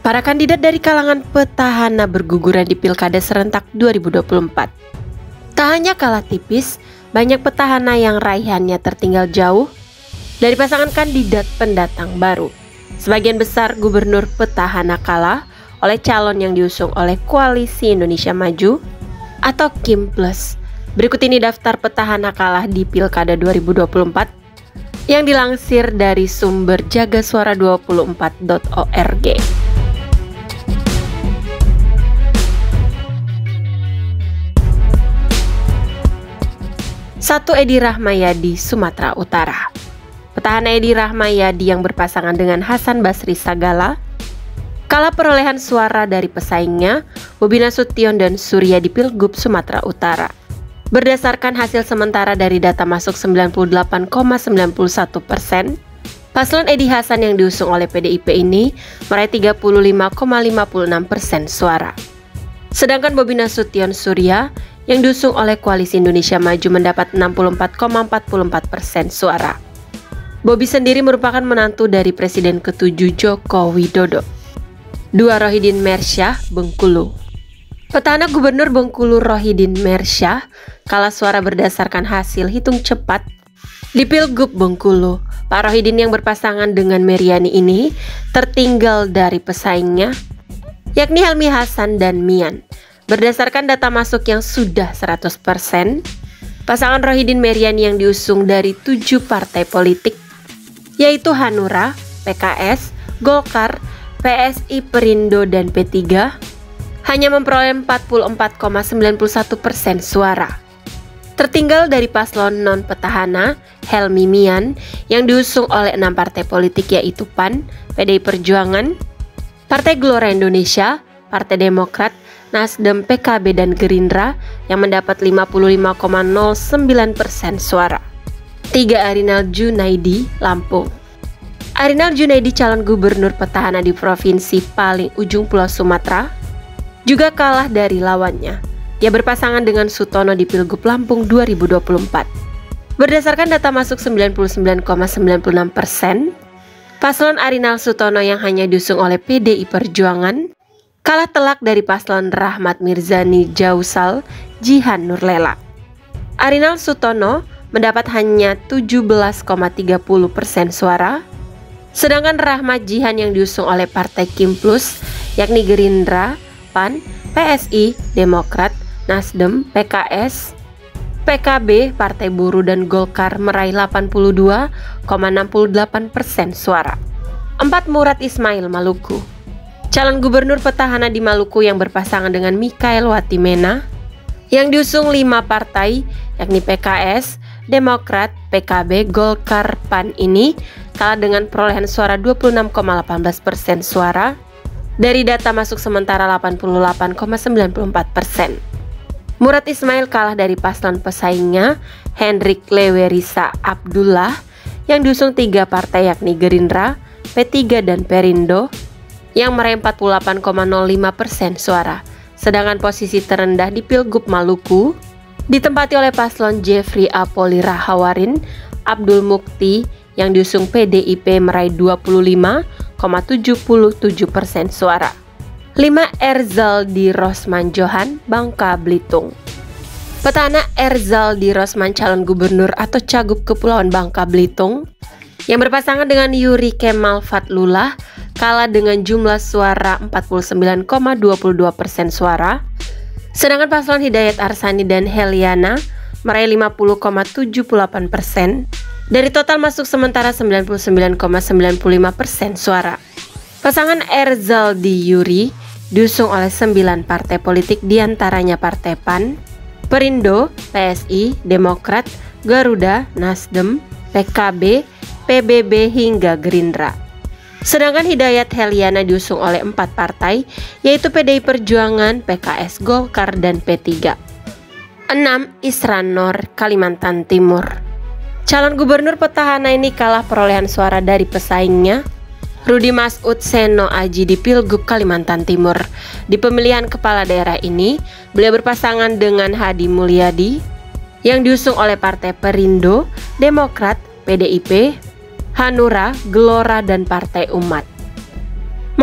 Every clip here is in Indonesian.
Para kandidat dari kalangan petahana berguguran di Pilkada serentak 2024. Tak hanya kalah tipis, banyak petahana yang raihannya tertinggal jauh dari pasangan kandidat pendatang baru. Sebagian besar gubernur petahana kalah oleh calon yang diusung oleh Koalisi Indonesia Maju atau KIM Plus. Berikut ini daftar petahana kalah di Pilkada 2024 yang dilansir dari sumber jagasuara24.org. 1. Edi Rahmayadi, Sumatera Utara. Petahana Edi Rahmayadi yang berpasangan dengan Hasan Basri Sagala kalah perolehan suara dari pesaingnya Bobi Nasution dan Surya di Pilgub Sumatera Utara. Berdasarkan hasil sementara dari data masuk 98,91%, paslon Edi Hasan yang diusung oleh PDIP ini meraih 35,56% suara. Sedangkan Bobi Nasution Surya yang diusung oleh Koalisi Indonesia Maju mendapat 64,44% suara. Bobi sendiri merupakan menantu dari Presiden ke-7 Joko Widodo. 2. Rohidin Mersyah, Bengkulu. Petahana Gubernur Bengkulu Rohidin Mersyah kalah suara berdasarkan hasil hitung cepat di Pilgub Bengkulu. Pak Rohidin yang berpasangan dengan Meriani ini tertinggal dari pesaingnya, yakni Helmi Hasan dan Mian. Berdasarkan data masuk yang sudah 100%, pasangan Rohidin Meriani yang diusung dari 7 partai politik, yaitu Hanura, PKS, Golkar, PSI, Perindo, dan P3, hanya memperoleh 44,91% suara. Tertinggal dari paslon non-petahana, Helmi Mian, yang diusung oleh 6 partai politik yaitu PAN, PDI Perjuangan, Partai Gelora Indonesia, Partai Demokrat, Nasdem, PKB, dan Gerindra yang mendapat 55,09% suara. 3. Arinal Junaidi, Lampung. Arinal Junaidi, calon gubernur petahana di provinsi paling ujung Pulau Sumatera, juga kalah dari lawannya. Ia berpasangan dengan Sutono di Pilgub Lampung 2024. Berdasarkan data masuk 99,96%, paslon Arinal Sutono yang hanya diusung oleh PDI Perjuangan kalah telak dari paslon Rahmat Mirzani Jausal Jihan Nurlela. Arinal Sutono mendapat hanya 17,30% suara, sedangkan Rahmat Jihan yang diusung oleh Partai KIM Plus, yakni Gerindra, PAN, PSI, Demokrat, Nasdem, PKS, PKB, Partai Buruh, dan Golkar meraih 82,68% suara. 4. Murad Ismail, Maluku. Calon gubernur petahana di Maluku yang berpasangan dengan Mikael Watimena yang diusung 5 partai yakni PKS, Demokrat, PKB, Golkar, PAN ini kalah dengan perolehan suara 26,18% suara dari data masuk sementara 88,94%. Murad Ismail kalah dari paslon pesaingnya Hendrik Lewerisa Abdullah yang diusung 3 partai yakni Gerindra, P3, dan Perindo yang meraih 48,05% suara. Sedangkan posisi terendah di Pilgub Maluku ditempati oleh paslon Jeffrey Apoli Rahawarin Abdul Mukti yang diusung PDIP meraih 25,77% suara. 5. Erzaldi Rosman Johan, Bangka Belitung. Petahana Erzaldi Rosman, calon gubernur atau cagup Kepulauan Bangka Belitung yang berpasangan dengan Yuri Kemal Fatlullah kalah dengan jumlah suara 49,22% suara, sedangkan paslon Hidayat Arsani dan Heliana meraih 50,78% dari total masuk sementara 99,95% suara. Pasangan Erzaldi Yuri diusung oleh 9 partai politik diantaranya Partai PAN, Perindo, PSI, Demokrat, Garuda, Nasdem, PKB, PBB, hingga Gerindra. Sedangkan Hidayat Heliana diusung oleh 4 partai yaitu PDI Perjuangan, PKS, Golkar, dan P3. 6. Isran Nur, Kalimantan Timur. Calon gubernur petahana ini kalah perolehan suara dari pesaingnya Rudi Masud Seno Aji di Pilgub Kalimantan Timur. Di pemilihan kepala daerah ini, beliau berpasangan dengan Hadi Mulyadi yang diusung oleh Partai Perindo, Demokrat, PDIP, Hanura, Gelora, dan Partai Umat.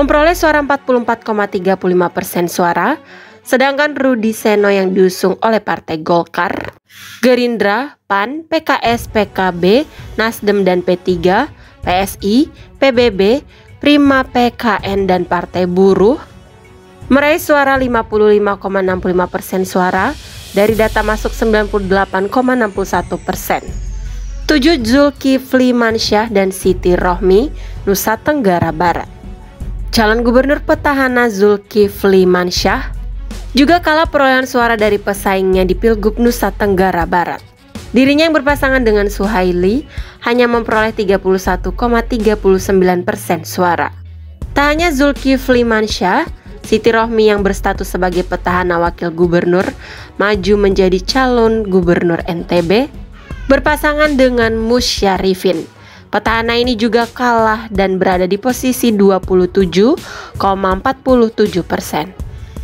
memperoleh suara 44,35% suara, sedangkan Rudi Seno yang diusung oleh Partai Golkar, Gerindra, PAN, PKS, PKB, Nasdem dan P3, PSI, PBB, Prima, PKN dan Partai Buruh meraih suara 55,65% suara dari data masuk 98,61%. 7 Zulkifli Mansyah dan Siti Rohmi, Nusa Tenggara Barat. Calon gubernur petahana Zulkifli Mansyah juga kalah perolehan suara dari pesaingnya di Pilgub Nusa Tenggara Barat. Dirinya yang berpasangan dengan Suhaili hanya memperoleh 31,39% suara. Tak hanya Zulkifli Mansyah, Siti Rohmi yang berstatus sebagai petahana wakil gubernur maju menjadi calon gubernur NTB berpasangan dengan Musyarifin. Petahana ini juga kalah dan berada di posisi 27,47%.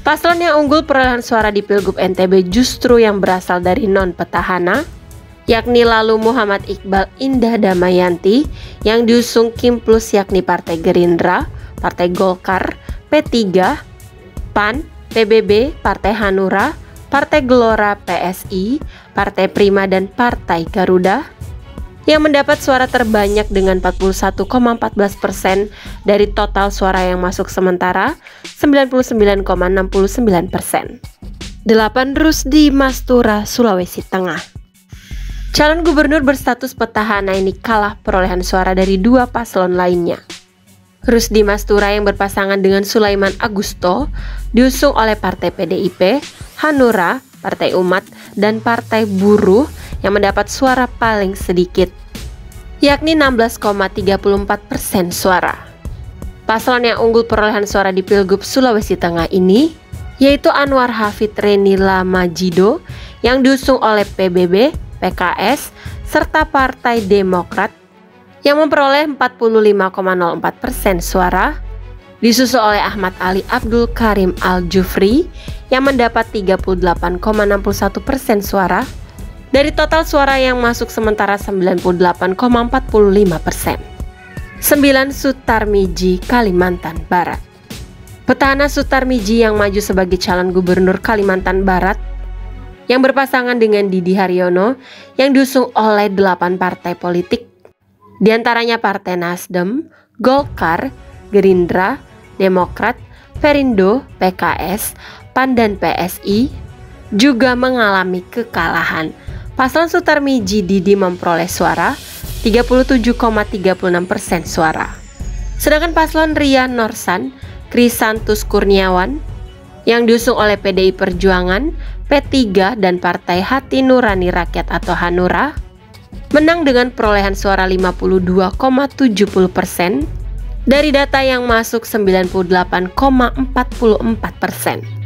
Paslon yang unggul perolehan suara di Pilgub NTB justru yang berasal dari non-petahana, yakni lalu Muhammad Iqbal Indah Damayanti yang diusung Kim Plus yakni Partai Gerindra, Partai Golkar, P3, PAN, PBB, Partai Hanura, Partai Gelora, PSI, Partai Prima dan Partai Garuda yang mendapat suara terbanyak dengan 41,14% dari total suara yang masuk sementara 99,69%. 8 Rusdi Mastura, Sulawesi Tengah. Calon gubernur berstatus petahana ini kalah perolehan suara dari dua paslon lainnya. Rusdi Mastura yang berpasangan dengan Sulaiman Agusto diusung oleh Partai PDIP, Hanura, Partai Umat, dan Partai Buruh yang mendapat suara paling sedikit, yakni 16,34% suara. Paslon yang unggul perolehan suara di Pilgub Sulawesi Tengah ini yaitu Anwar Hafid Reni Lamajido yang diusung oleh PBB, PKS, serta Partai Demokrat yang memperoleh 45,04% suara, disusul oleh Ahmad Ali Abdul Karim Al-Jufri yang mendapat 38,61% suara dari total suara yang masuk sementara 98,45%. 9 Sutarmiji, Kalimantan Barat. Petahana Sutarmiji yang maju sebagai calon gubernur Kalimantan Barat yang berpasangan dengan Didi Haryono yang diusung oleh 8 partai politik, diantaranya Partai Nasdem, Golkar, Gerindra, Demokrat, Perindo, PKS, PAN dan PSI juga mengalami kekalahan. Paslon Sutarmiji Didi memperoleh suara 37,36% suara. Sedangkan paslon Rian Norsan, Krisantus Kurniawan yang diusung oleh PDI Perjuangan, P3 dan Partai Hati Nurani Rakyat atau Hanura menang dengan perolehan suara 52,70% dari data yang masuk 98,44%.